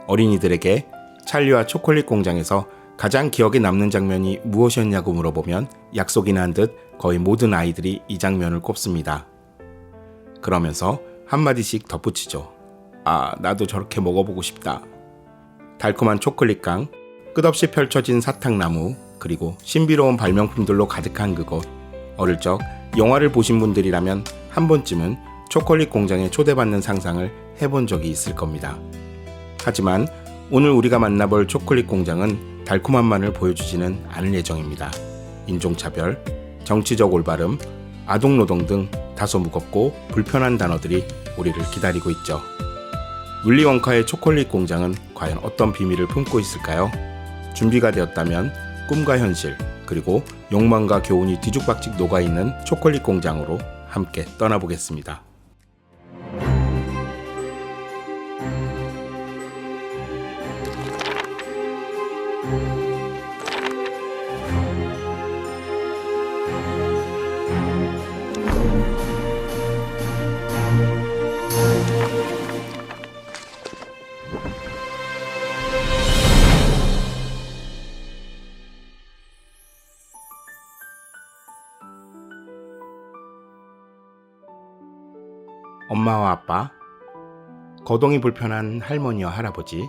어린이들에게 찰리와 초콜릿 공장에서 가장 기억에 남는 장면이 무엇이었냐고 물어보면 약속이나 한 듯 거의 모든 아이들이 이 장면을 꼽습니다. 그러면서 한마디씩 덧붙이죠. 아, 나도 저렇게 먹어보고 싶다. 달콤한 초콜릿깡, 끝없이 펼쳐진 사탕나무, 그리고 신비로운 발명품들로 가득한 그곳. 어릴 적 영화를 보신 분들이라면 한 번쯤은 초콜릿 공장에 초대받는 상상을 해본 적이 있을 겁니다. 하지만 오늘 우리가 만나볼 초콜릿 공장은 달콤함만을 보여주지는 않을 예정입니다. 인종차별, 정치적 올바름, 아동노동 등 다소 무겁고 불편한 단어들이 우리를 기다리고 있죠. 윌리 원카의 초콜릿 공장은 과연 어떤 비밀을 품고 있을까요? 준비가 되었다면 꿈과 현실, 그리고 욕망과 교훈이 뒤죽박죽 녹아있는 초콜릿 공장으로 함께 떠나보겠습니다. 엄마와 아빠, 거동이 불편한 할머니와 할아버지,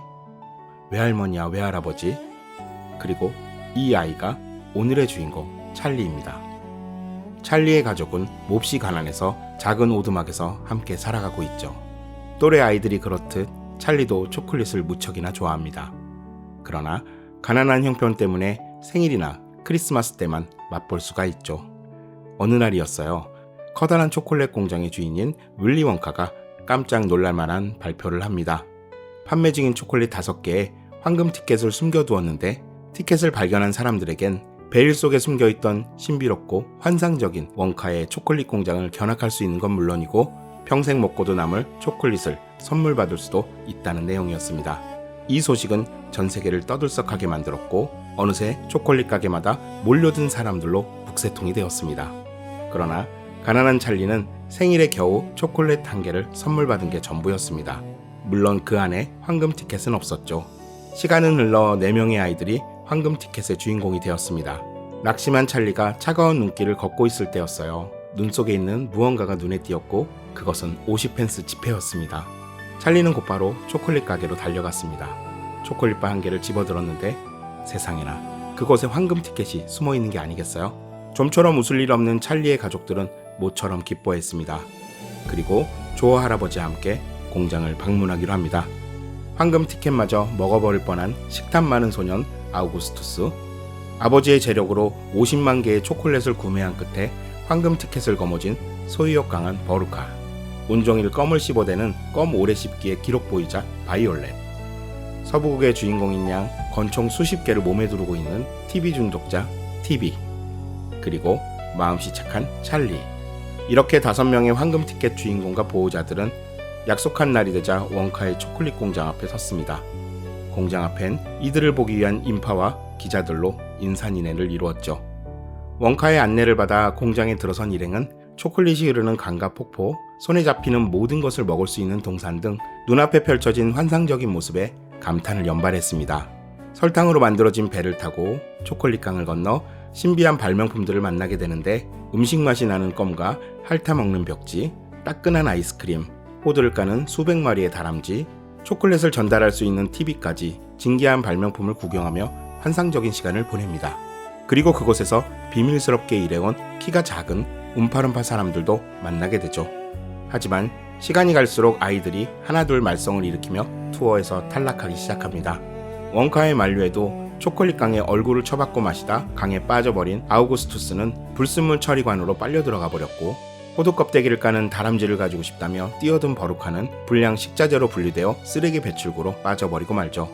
외할머니와 외할아버지, 그리고 이 아이가 오늘의 주인공 찰리입니다. 찰리의 가족은 몹시 가난해서 작은 오두막에서 함께 살아가고 있죠. 또래 아이들이 그렇듯 찰리도 초콜릿을 무척이나 좋아합니다. 그러나 가난한 형편 때문에 생일이나 크리스마스 때만 맛볼 수가 있죠. 어느 날이었어요. 커다란 초콜릿 공장의 주인인 윌리 원카가 깜짝 놀랄만한 발표를 합니다. 판매 중인 초콜릿 5개에 황금 티켓을 숨겨두었는데 티켓을 발견한 사람들에겐 베일 속에 숨겨있던 신비롭고 환상적인 원카의 초콜릿 공장을 견학할 수 있는 건 물론이고 평생 먹고도 남을 초콜릿을 선물 받을 수도 있다는 내용이었습니다. 이 소식은 전 세계를 떠들썩하게 만들었고 어느새 초콜릿 가게마다 몰려든 사람들로 북새통이 되었습니다. 그러나 가난한 찰리는 생일에 겨우 초콜릿 1개를 선물 받은 게 전부였습니다. 물론 그 안에 황금 티켓은 없었죠. 시간은 흘러 4명의 아이들이 황금 티켓의 주인공이 되었습니다. 낙심한 찰리가 차가운 눈길을 걷고 있을 때였어요. 눈 속에 있는 무언가가 눈에 띄었고 그것은 50펜스 지폐였습니다. 찰리는 곧바로 초콜릿 가게로 달려갔습니다. 초콜릿바 1개를 집어들었는데 세상에나 그곳에 황금 티켓이 숨어있는 게 아니겠어요? 좀처럼 웃을 일 없는 찰리의 가족들은 모처럼 기뻐했습니다. 그리고 조어 할아버지와 함께 공장을 방문하기로 합니다. 황금 티켓마저 먹어버릴 뻔한 식탐 많은 소년 아우구스투스, 아버지의 재력으로 50만 개의 초콜릿을 구매한 끝에 황금 티켓을 거머쥔 소유욕 강한 버루카, 온종일 껌을 씹어대는 껌 오래 씹기의 기록보이자 바이올렛, 서부국의 주인공인 양 권총 수십 개를 몸에 두르고 있는 TV 중독자 TV, 그리고 마음씨 착한 찰리. 이렇게 5명의 황금 티켓 주인공과 보호자들은 약속한 날이 되자 원카의 초콜릿 공장 앞에 섰습니다. 공장 앞엔 이들을 보기 위한 인파와 기자들로 인산인해를 이루었죠. 원카의 안내를 받아 공장에 들어선 일행은 초콜릿이 흐르는 강과 폭포, 손에 잡히는 모든 것을 먹을 수 있는 동산 등 눈앞에 펼쳐진 환상적인 모습에 감탄을 연발했습니다. 설탕으로 만들어진 배를 타고 초콜릿강을 건너 신비한 발명품들을 만나게 되는데 음식 맛이 나는 껌과 핥아먹는 벽지, 따끈한 아이스크림, 호두를 까는 수백 마리의 다람쥐, 초콜릿을 전달할 수 있는 TV까지 진기한 발명품을 구경하며 환상적인 시간을 보냅니다. 그리고 그곳에서 비밀스럽게 일해온 키가 작은 움파름파 사람들도 만나게 되죠. 하지만 시간이 갈수록 아이들이 하나둘 말썽을 일으키며 투어에서 탈락하기 시작합니다. 원카의 만류에도 초콜릿강에 얼굴을 쳐박고 마시다 강에 빠져버린 아우구스투스는 불순물 처리관으로 빨려 들어가 버렸고 호두 껍데기를 까는 다람쥐를 가지고 싶다며 뛰어든 버루카는 불량 식자재로 분리되어 쓰레기 배출구로 빠져버리고 말죠.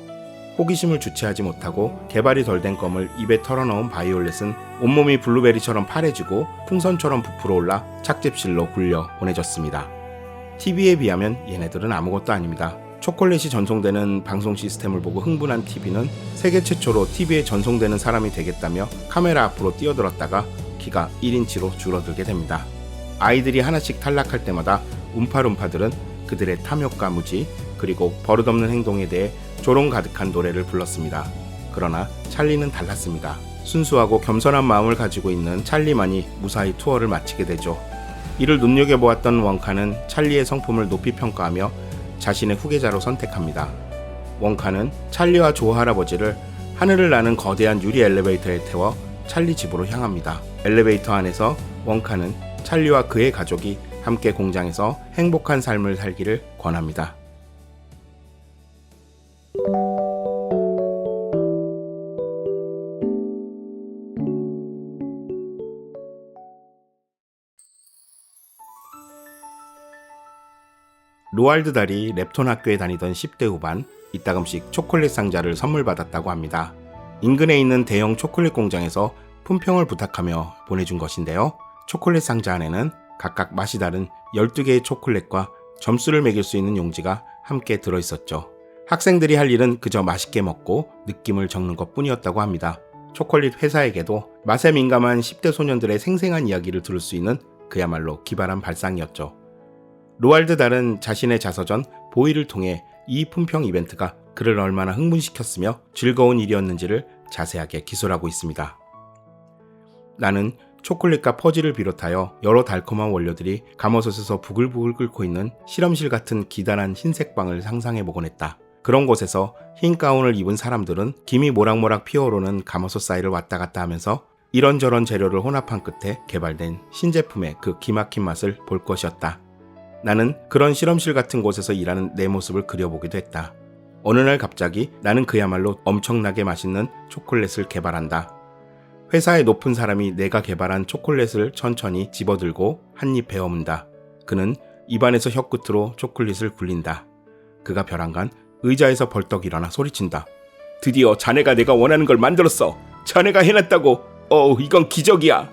호기심을 주체하지 못하고 개발이 덜 된 껌을 입에 털어넣은 바이올렛은 온몸이 블루베리처럼 파래지고 풍선처럼 부풀어 올라 착즙실로 굴려 보내졌습니다. TV에 비하면 얘네들은 아무것도 아닙니다. 초콜릿이 전송되는 방송 시스템을 보고 흥분한 TV는 세계 최초로 TV에 전송되는 사람이 되겠다며 카메라 앞으로 뛰어들었다가 키가 1인치로 줄어들게 됩니다. 아이들이 하나씩 탈락할 때마다 움파룸파들은 그들의 탐욕과 무지, 그리고 버릇없는 행동에 대해 조롱 가득한 노래를 불렀습니다. 그러나 찰리는 달랐습니다. 순수하고 겸손한 마음을 가지고 있는 찰리만이 무사히 투어를 마치게 되죠. 이를 눈여겨보았던 원카는 찰리의 성품을 높이 평가하며 자신의 후계자로 선택합니다. 원카는 찰리와 조 할아버지를 하늘을 나는 거대한 유리 엘리베이터에 태워 찰리 집으로 향합니다. 엘리베이터 안에서 원카는 찰리와 그의 가족이 함께 공장에서 행복한 삶을 살기를 권합니다. 로알드 달이 랩톤 학교에 다니던 10대 후반, 이따금씩 초콜릿 상자를 선물 받았다고 합니다. 인근에 있는 대형 초콜릿 공장에서 품평을 부탁하며 보내준 것인데요. 초콜릿 상자 안에는 각각 맛이 다른 12개의 초콜릿과 점수를 매길 수 있는 용지가 함께 들어있었죠. 학생들이 할 일은 그저 맛있게 먹고 느낌을 적는 것 뿐이었다고 합니다. 초콜릿 회사에게도 맛에 민감한 10대 소년들의 생생한 이야기를 들을 수 있는 그야말로 기발한 발상이었죠. 로알드 달은 자신의 자서전 보이를 통해 이 품평 이벤트가 그를 얼마나 흥분시켰으며 즐거운 일이었는지를 자세하게 기술하고 있습니다. 나는 초콜릿과 퍼즐을 비롯하여 여러 달콤한 원료들이 가마솥에서 부글부글 끓고 있는 실험실 같은 기다란 흰색 방을 상상해보곤 했다. 그런 곳에서 흰 가운을 입은 사람들은 김이 모락모락 피어오르는 가마솥 사이를 왔다 갔다 하면서 이런저런 재료를 혼합한 끝에 개발된 신제품의 그 기막힌 맛을 볼 것이었다. 나는 그런 실험실 같은 곳에서 일하는 내 모습을 그려보기도 했다. 어느 날 갑자기 나는 그야말로 엄청나게 맛있는 초콜릿을 개발한다. 회사의 높은 사람이 내가 개발한 초콜릿을 천천히 집어들고 한 입 베어문다. 그는 입안에서 혀끝으로 초콜릿을 굴린다. 그가 벼랑간 의자에서 벌떡 일어나 소리친다. 드디어 자네가 내가 원하는 걸 만들었어. 자네가 해냈다고. 이건 기적이야.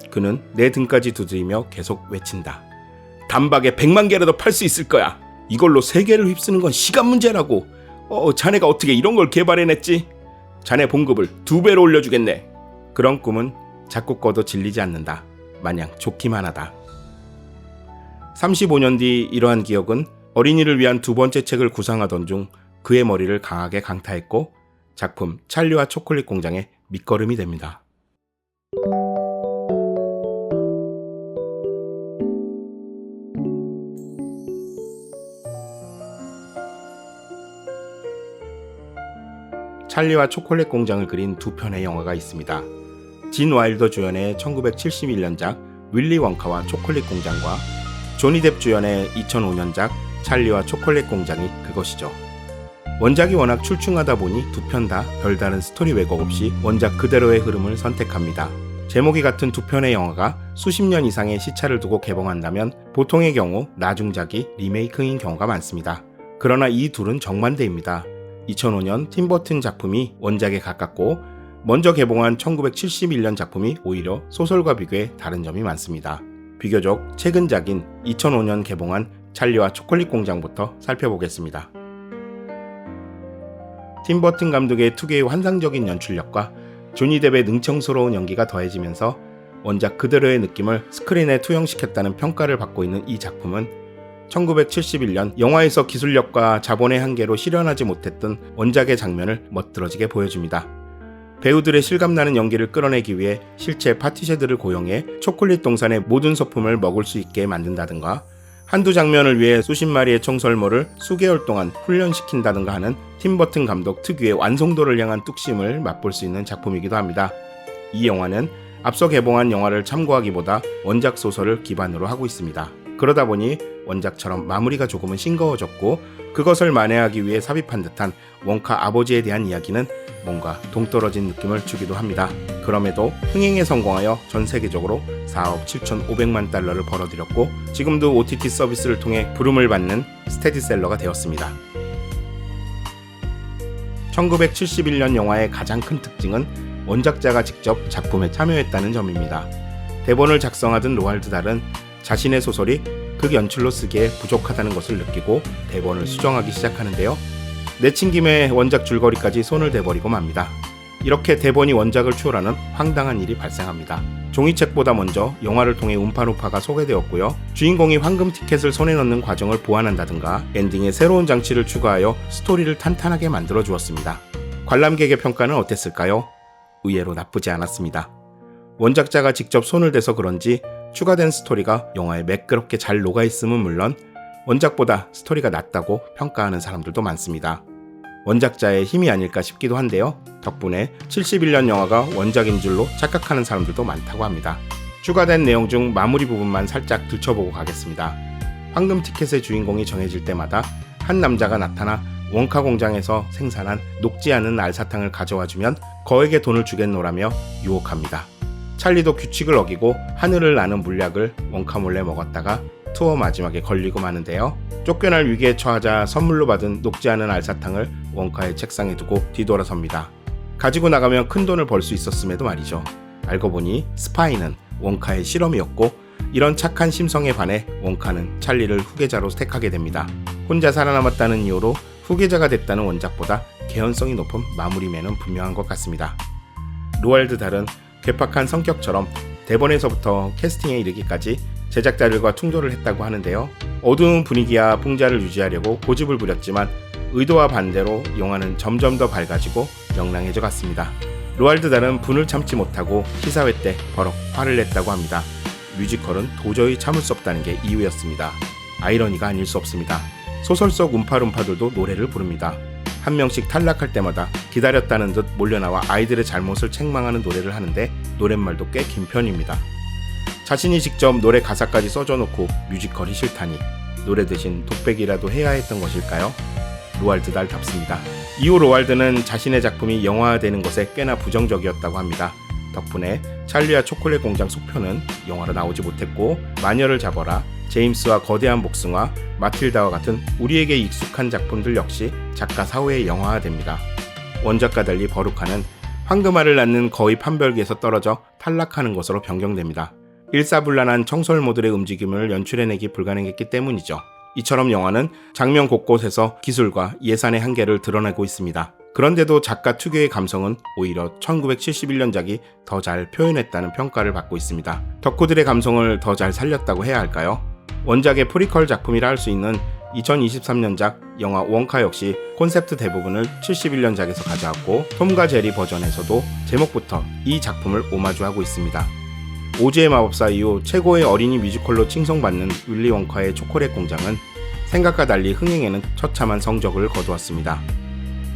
그는 내 등까지 두드리며 계속 외친다. 단박에 100만 개라도 팔 수 있을 거야. 이걸로 세계를 휩쓰는 건 시간 문제라고. 자네가 어떻게 이런 걸 개발해냈지? 자네 봉급을 2배로 올려주겠네. 그런 꿈은 자꾸 꿔도 질리지 않는다. 마냥 좋기만 하다. 35년 뒤 이러한 기억은 어린이를 위한 두 번째 책을 구상하던 중 그의 머리를 강하게 강타했고 작품 찰리와 초콜릿 공장의 밑거름이 됩니다. 찰리와 초콜릿 공장을 그린 두 편의 영화가 있습니다. 진 와일더 주연의 1971년작 윌리 원카와 초콜릿 공장과 조니 뎁 주연의 2005년작 찰리와 초콜릿 공장이 그것이죠. 원작이 워낙 출중하다 보니 두 편 다 별다른 스토리 왜곡 없이 원작 그대로의 흐름을 선택합니다. 제목이 같은 두 편의 영화가 수십 년 이상의 시차를 두고 개봉한다면 보통의 경우 나중작이 리메이크인 경우가 많습니다. 그러나 이 둘은 정반대입니다. 2005년 팀버튼 작품이 원작에 가깝고 먼저 개봉한 1971년 작품이 오히려 소설과 비교해 다른 점이 많습니다. 비교적 최근작인 2005년 개봉한 찰리와 초콜릿 공장부터 살펴보겠습니다. 팀버튼 감독의 특유의 환상적인 연출력과 조니 뎁의 능청스러운 연기가 더해지면서 원작 그대로의 느낌을 스크린에 투영시켰다는 평가를 받고 있는 이 작품은 1971년 영화에서 기술력과 자본의 한계로 실현하지 못했던 원작의 장면을 멋들어지게 보여줍니다. 배우들의 실감나는 연기를 끌어내기 위해 실제 파티셰들을 고용해 초콜릿 동산의 모든 소품을 먹을 수 있게 만든다든가 한두 장면을 위해 수십 마리의 청설모를 수개월 동안 훈련시킨다든가 하는 팀버튼 감독 특유의 완성도를 향한 뚝심을 맛볼 수 있는 작품이기도 합니다. 이 영화는 앞서 개봉한 영화를 참고하기보다 원작 소설을 기반으로 하고 있습니다. 그러다 보니 원작처럼 마무리가 조금은 싱거워졌고 그것을 만회하기 위해 삽입한 듯한 원카 아버지에 대한 이야기는 뭔가 동떨어진 느낌을 주기도 합니다. 그럼에도 흥행에 성공하여 전 세계적으로 4억 7,500만 달러를 벌어들였고 지금도 OTT 서비스를 통해 부름을 받는 스테디셀러가 되었습니다. 1971년 영화의 가장 큰 특징은 원작자가 직접 작품에 참여했다는 점입니다. 대본을 작성하던 로알드 달은 자신의 소설이 극연출로 쓰기에 부족하다는 것을 느끼고 대본을 수정하기 시작하는데요. 내친 김에 원작 줄거리까지 손을 대버리고 맙니다. 이렇게 대본이 원작을 추월하는 황당한 일이 발생합니다. 종이책보다 먼저 영화를 통해 움파루파가 소개되었고요. 주인공이 황금 티켓을 손에 넣는 과정을 보완한다든가 엔딩에 새로운 장치를 추가하여 스토리를 탄탄하게 만들어 주었습니다. 관람객의 평가는 어땠을까요? 의외로 나쁘지 않았습니다. 원작자가 직접 손을 대서 그런지 추가된 스토리가 영화에 매끄럽게 잘 녹아있음은 물론 원작보다 스토리가 낫다고 평가하는 사람들도 많습니다. 원작자의 힘이 아닐까 싶기도 한데요. 덕분에 71년 영화가 원작인 줄로 착각하는 사람들도 많다고 합니다. 추가된 내용 중 마무리 부분만 살짝 들춰보고 가겠습니다. 황금 티켓의 주인공이 정해질 때마다 한 남자가 나타나 원카 공장에서 생산한 녹지 않은 알사탕을 가져와주면 거액의 돈을 주겠노라며 유혹합니다. 찰리도 규칙을 어기고 하늘을 나는 물약을 원카 몰래 먹었다가 투어 마지막에 걸리고 마는데요. 쫓겨날 위기에 처하자 선물로 받은 녹지 않은 알사탕을 원카의 책상에 두고 뒤돌아섭니다. 가지고 나가면 큰 돈을 벌 수 있었음에도 말이죠. 알고 보니 스파이는 원카의 실험이었고 이런 착한 심성에 반해 원카는 찰리를 후계자로 택하게 됩니다. 혼자 살아남았다는 이유로 후계자가 됐다는 원작보다 개연성이 높은 마무리면은 분명한 것 같습니다. 로알드 달은 괴팍한 성격처럼 대본에서부터 캐스팅에 이르기까지 제작자들과 충돌을 했다고 하는데요. 어두운 분위기와 풍자를 유지하려고 고집을 부렸지만 의도와 반대로 영화는 점점 더 밝아지고 명랑해져 갔습니다. 로알드 달은 분을 참지 못하고 시사회 때 버럭 화를 냈다고 합니다. 뮤지컬은 도저히 참을 수 없다는 게 이유였습니다. 아이러니가 아닐 수 없습니다. 소설 속 움파룸파들도 노래를 부릅니다. 한 명씩 탈락할 때마다 기다렸다는 듯 몰려나와 아이들의 잘못을 책망하는 노래를 하는데 노랫말도 꽤 긴 편입니다. 자신이 직접 노래 가사까지 써줘놓고 뮤지컬이 싫다니 노래 대신 독백이라도 해야 했던 것일까요? 로알드 달답습니다. 이후 로알드는 자신의 작품이 영화화되는 것에 꽤나 부정적이었다고 합니다. 덕분에 찰리와 초콜릿 공장 속편은 영화로 나오지 못했고 마녀를 잡아라, 제임스와 거대한 복숭아, 마틸다와 같은 우리에게 익숙한 작품들 역시 작가 사후에 영화화됩니다. 원작과 달리 버루카는 황금알을 낳는 거의 판별기에서 떨어져 탈락하는 것으로 변경됩니다. 일사불란한 청설모들의 움직임을 연출해내기 불가능했기 때문이죠. 이처럼 영화는 장면 곳곳에서 기술과 예산의 한계를 드러내고 있습니다. 그런데도 작가 특유의 감성은 오히려 1971년작이 더 잘 표현했다는 평가를 받고 있습니다. 덕후들의 감성을 더 잘 살렸다고 해야 할까요? 원작의 프리퀄 작품이라 할 수 있는 2023년작 영화 원카 역시 콘셉트 대부분을 71년작에서 가져왔고 톰과 제리 버전에서도 제목부터 이 작품을 오마주하고 있습니다. 오즈의 마법사 이후 최고의 어린이 뮤지컬로 칭송받는 윌리 원카의 초콜릿 공장은 생각과 달리 흥행에는 처참한 성적을 거두었습니다.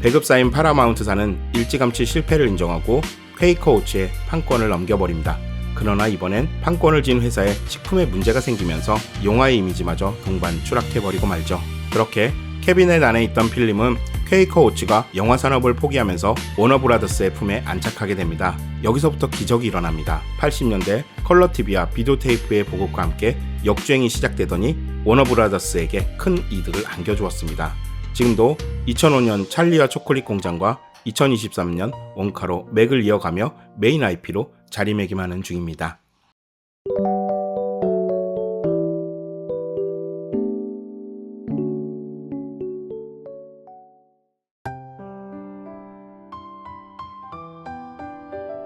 배급사인 파라마운트사는 일찌감치 실패를 인정하고 퀘이커 오츠에 판권을 넘겨버립니다. 그러나 이번엔 판권을 진 회사에 식품에 문제가 생기면서 영화의 이미지마저 동반 추락해버리고 말죠. 그렇게 캐비넷 안에 있던 필름은 퀘이커 오츠가 영화 산업을 포기하면서 워너브라더스의 품에 안착하게 됩니다. 여기서부터 기적이 일어납니다. 80년대 컬러 TV와 비디오 테이프의 보급과 함께 역주행이 시작되더니 워너브라더스에게 큰 이득을 안겨주었습니다. 지금도 2005년 찰리와 초콜릿 공장과 2023년 원카로 맥을 이어가며 메인 IP로 자리매김하는 중입니다.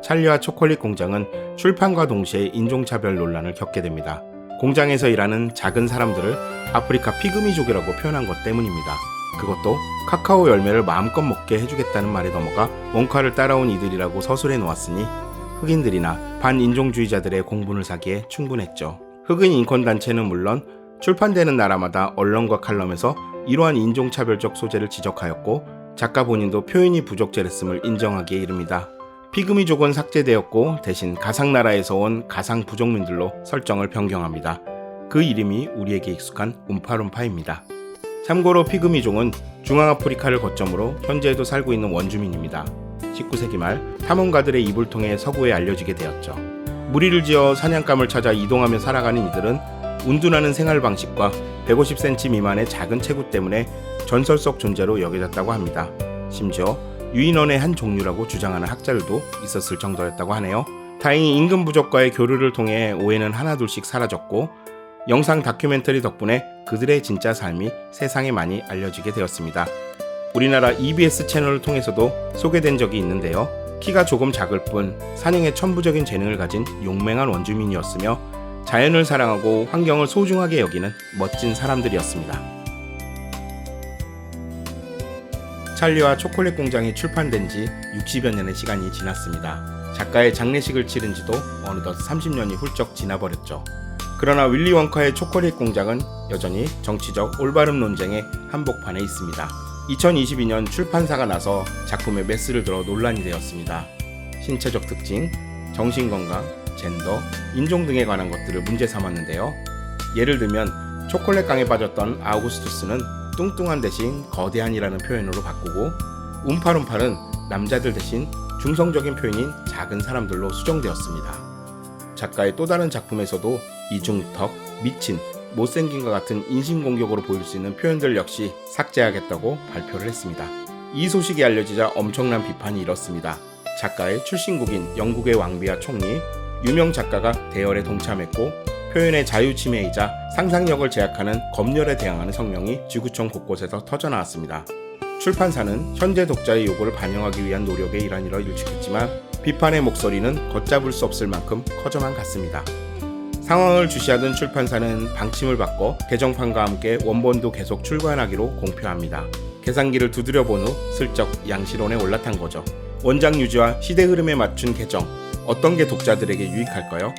찰리와 초콜릿 공장은 출판과 동시에 인종차별 논란을 겪게 됩니다. 공장에서 일하는 작은 사람들을 아프리카 피그미족이라고 표현한 것 때문입니다. 그것도 카카오 열매를 마음껏 먹게 해주겠다는 말에 넘어가 원카를 따라온 이들이라고 서술해 놓았으니 흑인들이나 반인종주의자들의 공분을 사기에 충분했죠. 흑인 인권단체는 물론 출판되는 나라마다 언론과 칼럼에서 이러한 인종차별적 소재를 지적하였고 작가 본인도 표현이 부적절했음을 인정하기에 이릅니다. 피그미족은 삭제되었고 대신 가상나라에서 온 가상 부족민들로 설정을 변경합니다. 그 이름이 우리에게 익숙한 움파룸파입니다. 참고로 피그미족은 중앙아프리카를 거점으로 현재에도 살고 있는 원주민입니다. 19세기 말 탐험가들의 입을 통해 서구에 알려지게 되었죠. 무리를 지어 사냥감을 찾아 이동하며 살아가는 이들은 운둔하는 생활 방식과 150cm 미만의 작은 체구 때문에 전설 속 존재로 여겨졌다고 합니다. 심지어 유인원의 한 종류라고 주장하는 학자들도 있었을 정도였다고 하네요. 다행히 임금 부족과의 교류를 통해 오해는 하나둘씩 사라졌고 영상 다큐멘터리 덕분에 그들의 진짜 삶이 세상에 많이 알려지게 되었습니다. 우리나라 EBS 채널을 통해서도 소개된 적이 있는데요. 키가 조금 작을 뿐 사냥에 천부적인 재능을 가진 용맹한 원주민이었으며 자연을 사랑하고 환경을 소중하게 여기는 멋진 사람들이었습니다. 찰리와 초콜릿 공장이 출판된 지 60여 년의 시간이 지났습니다. 작가의 장례식을 치른 지도 어느덧 30년이 훌쩍 지나버렸죠. 그러나 윌리 원카의 초콜릿 공장은 여전히 정치적 올바름 논쟁의 한복판에 있습니다. 2022년 출판사가 나서 작품에 메스를 들어 논란이 되었습니다. 신체적 특징, 정신건강, 젠더, 인종 등에 관한 것들을 문제 삼았는데요. 예를 들면 초콜릿 강에 빠졌던 아우구스투스는 뚱뚱한 대신 거대한이라는 표현으로 바꾸고 움팔움팔은 남자들 대신 중성적인 표현인 작은 사람들로 수정되었습니다. 작가의 또 다른 작품에서도 이중턱, 미친, 못생긴과 같은 인신공격으로 보일 수 있는 표현들 역시 삭제하겠다고 발표를 했습니다. 이 소식이 알려지자 엄청난 비판이 일었습니다. 작가의 출신국인 영국의 왕비와 총리, 유명 작가가 대열에 동참했고 표현의 자유 침해이자 상상력을 제약하는 검열에 대항하는 성명이 지구촌 곳곳에서 터져나왔습니다. 출판사는 현재 독자의 요구를 반영하기 위한 노력의 일환이라 일축했지만 비판의 목소리는 걷잡을 수 없을 만큼 커져만 갔습니다. 상황을 주시하던 출판사는 방침을 바꿔 개정판과 함께 원본도 계속 출간하기로 공표합니다. 계산기를 두드려본 후 슬쩍 양시론에 올라탄 거죠. 원작 유지와 시대 흐름에 맞춘 개정, 어떤 게 독자들에게 유익할까요?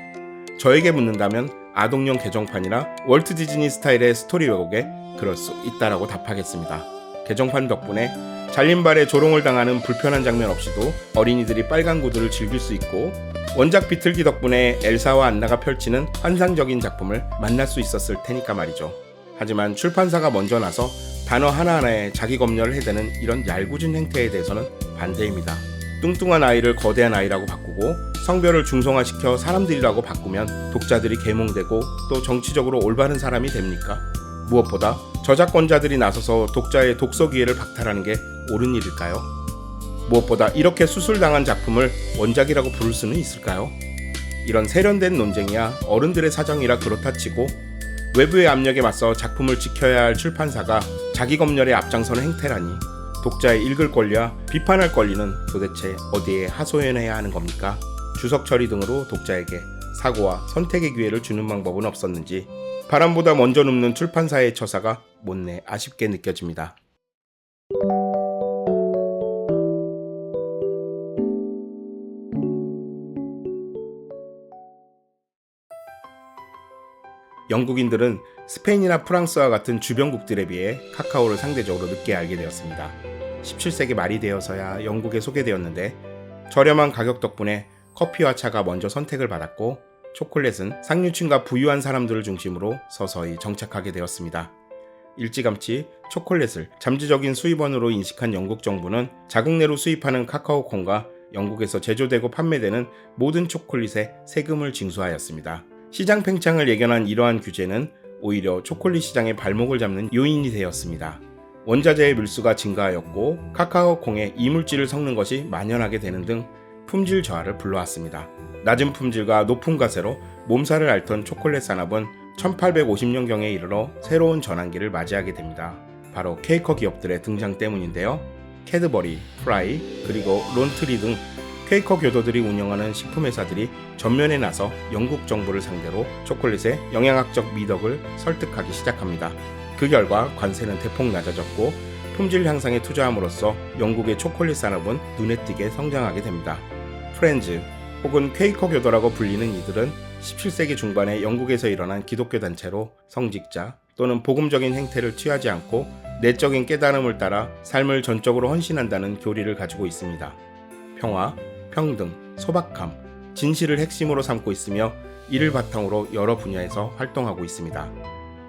저에게 묻는다면 아동용 개정판이나 월트 디즈니 스타일의 스토리 왜곡에 그럴 수 있다라고 답하겠습니다. 개정판 덕분에 잘림발에 조롱을 당하는 불편한 장면 없이도 어린이들이 빨간 구두를 즐길 수 있고 원작 비틀기 덕분에 엘사와 안나가 펼치는 환상적인 작품을 만날 수 있었을 테니까 말이죠. 하지만 출판사가 먼저 나서 단어 하나하나에 자기 검열을 해대는 이런 얄궂은 행태에 대해서는 반대입니다. 뚱뚱한 아이를 거대한 아이라고 바꾸고 성별을 중성화시켜 사람들이라고 바꾸면 독자들이 계몽되고 또 정치적으로 올바른 사람이 됩니까? 무엇보다 저작권자들이 나서서 독자의 독서 기회를 박탈하는 게 옳은 일일까요? 무엇보다 이렇게 수술당한 작품을 원작이라고 부를 수는 있을까요? 이런 세련된 논쟁이야 어른들의 사정이라 그렇다 치고 외부의 압력에 맞서 작품을 지켜야 할 출판사가 자기 검열에 앞장서는 행태라니 독자의 읽을 권리와 비판할 권리는 도대체 어디에 하소연해야 하는 겁니까? 주석 처리 등으로 독자에게 사고와 선택의 기회를 주는 방법은 없었는지 바람보다 먼저 눕는 출판사의 처사가 못내 아쉽게 느껴집니다. 영국인들은 스페인이나 프랑스와 같은 주변국들에 비해 카카오를 상대적으로 늦게 알게 되었습니다. 17세기 말이 되어서야 영국에 소개되었는데 저렴한 가격 덕분에 커피와 차가 먼저 선택을 받았고 초콜릿은 상류층과 부유한 사람들을 중심으로 서서히 정착하게 되었습니다. 일찌감치 초콜릿을 잠재적인 수입원으로 인식한 영국 정부는 자국 내로 수입하는 카카오콩과 영국에서 제조되고 판매되는 모든 초콜릿에 세금을 징수하였습니다. 시장 팽창을 예견한 이러한 규제는 오히려 초콜릿 시장의 발목을 잡는 요인이 되었습니다. 원자재의 밀수가 증가하였고 카카오콩에 이물질을 섞는 것이 만연하게 되는 등 품질 저하를 불러왔습니다. 낮은 품질과 높은 과세로 몸살을 앓던 초콜릿 산업은 1850년경에 이르러 새로운 전환기를 맞이하게 됩니다. 바로 케이커 기업들의 등장 때문인데요. 캐드버리, 프라이, 그리고 론트리 등 퀘이커 교도들이 운영하는 식품회사들이 전면에 나서 영국 정부를 상대로 초콜릿의 영양학적 미덕을 설득하기 시작합니다. 그 결과 관세는 대폭 낮아졌고 품질 향상에 투자함으로써 영국의 초콜릿 산업은 눈에 띄게 성장하게 됩니다. 프렌즈 혹은 퀘이커 교도라고 불리는 이들은 17세기 중반에 영국에서 일어난 기독교 단체로 성직자 또는 복음적인 행태를 취하지 않고 내적인 깨달음을 따라 삶을 전적으로 헌신한다는 교리를 가지고 있습니다. 평화, 평등, 소박함, 진실을 핵심으로 삼고 있으며 이를 바탕으로 여러 분야에서 활동하고 있습니다.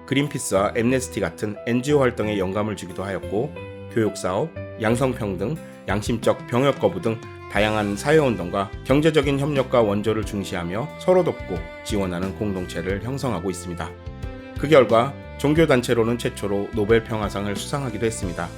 그린피스와 엠네스티 같은 NGO 활동에 영감을 주기도 하였고 교육사업, 양성평등, 양심적 병역 거부 등 다양한 사회운동과 경제적인 협력과 원조를 중시하며 서로 돕고 지원하는 공동체를 형성하고 있습니다. 그 결과 종교단체로는 최초로 노벨 평화상을 수상하기도 했습니다.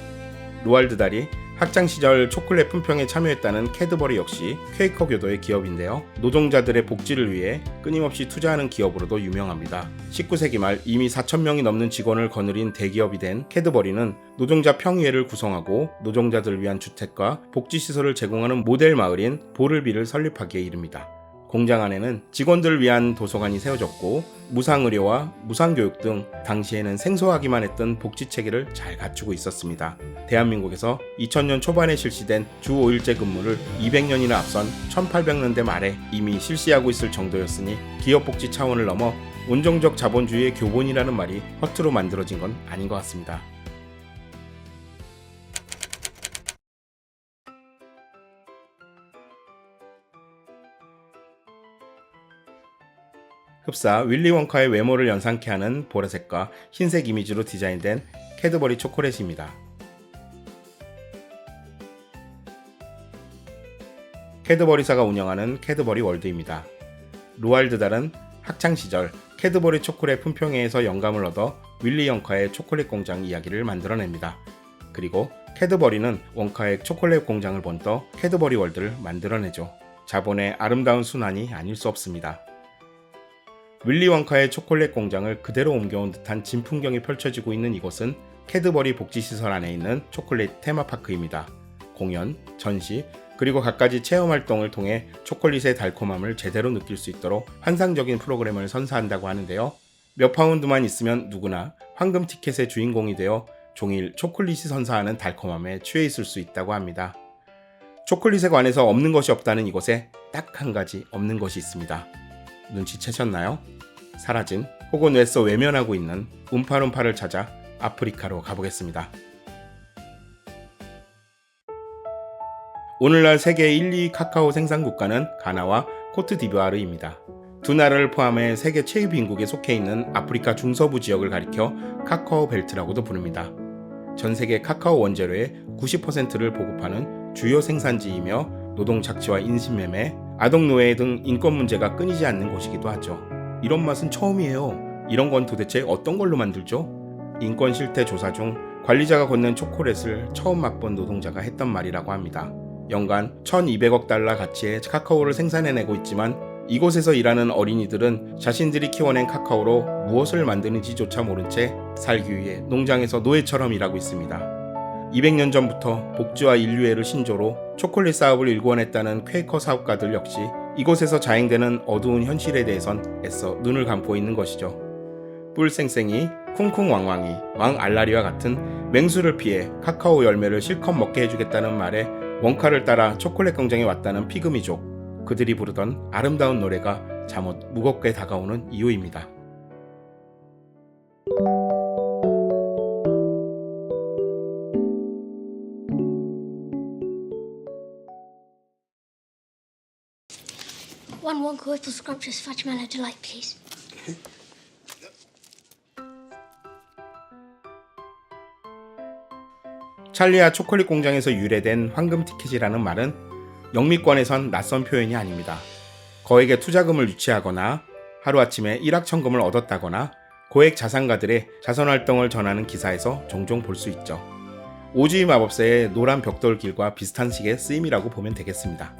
로알드 달이 학창시절 초콜릿 품평에 참여했다는 캐드버리 역시 퀘이커 교도의 기업인데요. 노동자들의 복지를 위해 끊임없이 투자하는 기업으로도 유명합니다. 19세기 말 이미 4,000명이 넘는 직원을 거느린 대기업이 된 캐드버리는 노동자 평의회를 구성하고 노동자들을 위한 주택과 복지시설을 제공하는 모델 마을인 보를비를 설립하기에 이릅니다. 공장 안에는 직원들을 위한 도서관이 세워졌고 무상의료와 무상교육 등 당시에는 생소하기만 했던 복지체계를 잘 갖추고 있었습니다. 대한민국에서 2000년 초반에 실시된 주 5일제 근무를 200년이나 앞선 1800년대 말에 이미 실시하고 있을 정도였으니 기업복지 차원을 넘어 온정적 자본주의의 교본이라는 말이 허투루 만들어진 건 아닌 것 같습니다. 흡사 윌리 원카의 외모를 연상케 하는 보라색과 흰색 이미지로 디자인된 캐드버리 초콜릿입니다. 캐드버리사가 운영하는 캐드버리 월드입니다. 로알드 달은 학창시절 캐드버리 초콜릿 품평회에서 영감을 얻어 윌리 원카의 초콜릿 공장 이야기를 만들어냅니다. 그리고 캐드버리는 원카의 초콜릿 공장을 번떠 캐드버리 월드를 만들어내죠. 자본의 아름다운 순환이 아닐 수 없습니다. 윌리 원카의 초콜릿 공장을 그대로 옮겨온 듯한 진풍경이 펼쳐지고 있는 이곳은 캐드버리 복지시설 안에 있는 초콜릿 테마파크입니다. 공연, 전시, 그리고 갖가지 체험활동을 통해 초콜릿의 달콤함을 제대로 느낄 수 있도록 환상적인 프로그램을 선사한다고 하는데요. 몇 파운드만 있으면 누구나 황금 티켓의 주인공이 되어 종일 초콜릿이 선사하는 달콤함에 취해 있을 수 있다고 합니다. 초콜릿에 관해서 없는 것이 없다는 이곳에 딱 한 가지 없는 것이 있습니다. 눈치채셨나요? 사라진 혹은 애써 외면하고 있는 움파룸파를 찾아 아프리카로 가보겠습니다. 오늘날 세계 1, 2위 카카오 생산 국가는 가나와 코트디부아르입니다. 두 나라를 포함해 세계 최빈국에 속해 있는 아프리카 중서부 지역을 가리켜 카카오 벨트라고도 부릅니다. 전 세계 카카오 원재료의 90%를 보급하는 주요 생산지이며 노동 착취와 인신매매, 아동노예 등 인권 문제가 끊이지 않는 곳이기도 하죠. 이런 맛은 처음이에요. 이런 건 도대체 어떤 걸로 만들죠? 인권 실태 조사 중 관리자가 건넨 초콜릿을 처음 맛본 노동자가 했던 말이라고 합니다. 연간 1,200억 달러 가치의 카카오를 생산해내고 있지만 이곳에서 일하는 어린이들은 자신들이 키워낸 카카오로 무엇을 만드는지조차 모른 채 살기 위해 농장에서 노예처럼 일하고 있습니다. 200년 전부터 복지와 인류애를 신조로 초콜릿 사업을 일궈냈다는 퀘이커 사업가들 역시 이곳에서 자행되는 어두운 현실에 대해선 애써 눈을 감고 있는 것이죠. 뿔쌩쌩이, 쿵쿵왕왕이, 왕알라리와 같은 맹수를 피해 카카오 열매를 실컷 먹게 해주겠다는 말에 원카를 따라 초콜릿 공장에 왔다는 피그미족, 그들이 부르던 아름다운 노래가 잠옷 무겁게 다가오는 이유입니다. One chord for scrumptious fudge mallow delight, please. 찰리와 초콜릿 공장에서 유래된 황금 티켓이라는 말은 영미권에선 낯선 표현이 아닙니다. 거액의 투자금을 유치하거나 하루아침에 일확천금을 얻었다거나 고액 자산가들의 자선활동을 전하는 기사에서 종종 볼 수 있죠. 오즈의 마법사의 노란 벽돌길과 비슷한 식의 쓰임이라고 보면 되겠습니다.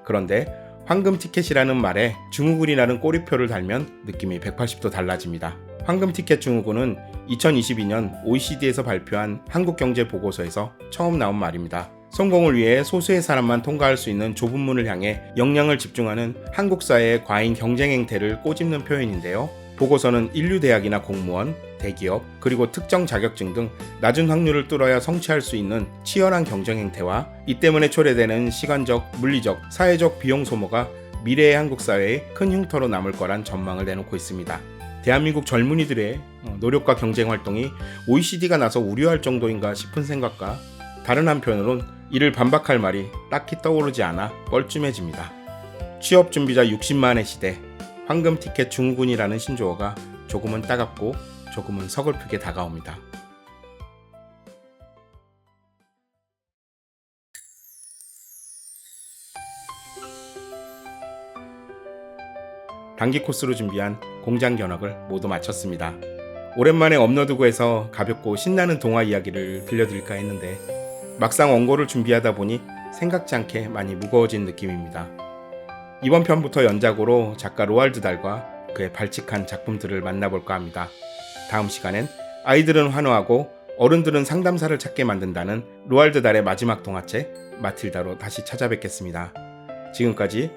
그런데 황금 티켓이라는 말에 증후군이라는 꼬리표를 달면 느낌이 180도 달라집니다. 황금 티켓 증후군은 2022년 OECD에서 발표한 한국경제보고서에서 처음 나온 말입니다. 성공을 위해 소수의 사람만 통과할 수 있는 좁은 문을 향해 역량을 집중하는 한국 사회의 과잉 경쟁 행태를 꼬집는 표현인데요. 보고서는 인류대학이나 공무원, 대기업, 그리고 특정 자격증 등 낮은 확률을 뚫어야 성취할 수 있는 치열한 경쟁 행태와 이 때문에 초래되는 시간적, 물리적, 사회적 비용 소모가 미래의 한국 사회에 큰 흉터로 남을 거란 전망을 내놓고 있습니다. 대한민국 젊은이들의 노력과 경쟁 활동이 OECD가 나서 우려할 정도인가 싶은 생각과 다른 한편으론 이를 반박할 말이 딱히 떠오르지 않아 뻘쭘해집니다. 취업 준비자 60만의 시대, 황금 티켓 증후군이라는 신조어가 조금은 따갑고 조금은 서글프게 다가옵니다. 단기 코스로 준비한 공장 견학을 모두 마쳤습니다. 오랜만에 업로드고에서 가볍고 신나는 동화 이야기를 들려드릴까 했는데 막상 원고를 준비하다 보니 생각지 않게 많이 무거워진 느낌입니다. 이번 편부터 연작으로 작가 로알드 달과 그의 발칙한 작품들을 만나볼까 합니다. 다음 시간엔 아이들은 환호하고 어른들은 상담사를 찾게 만든다는 로알드 달의 마지막 동화책 마틸다로 다시 찾아뵙겠습니다. 지금까지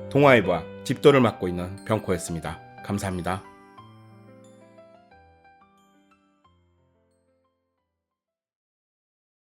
동화의 부학 집도를 맡고 있는 병코였습니다. 감사합니다.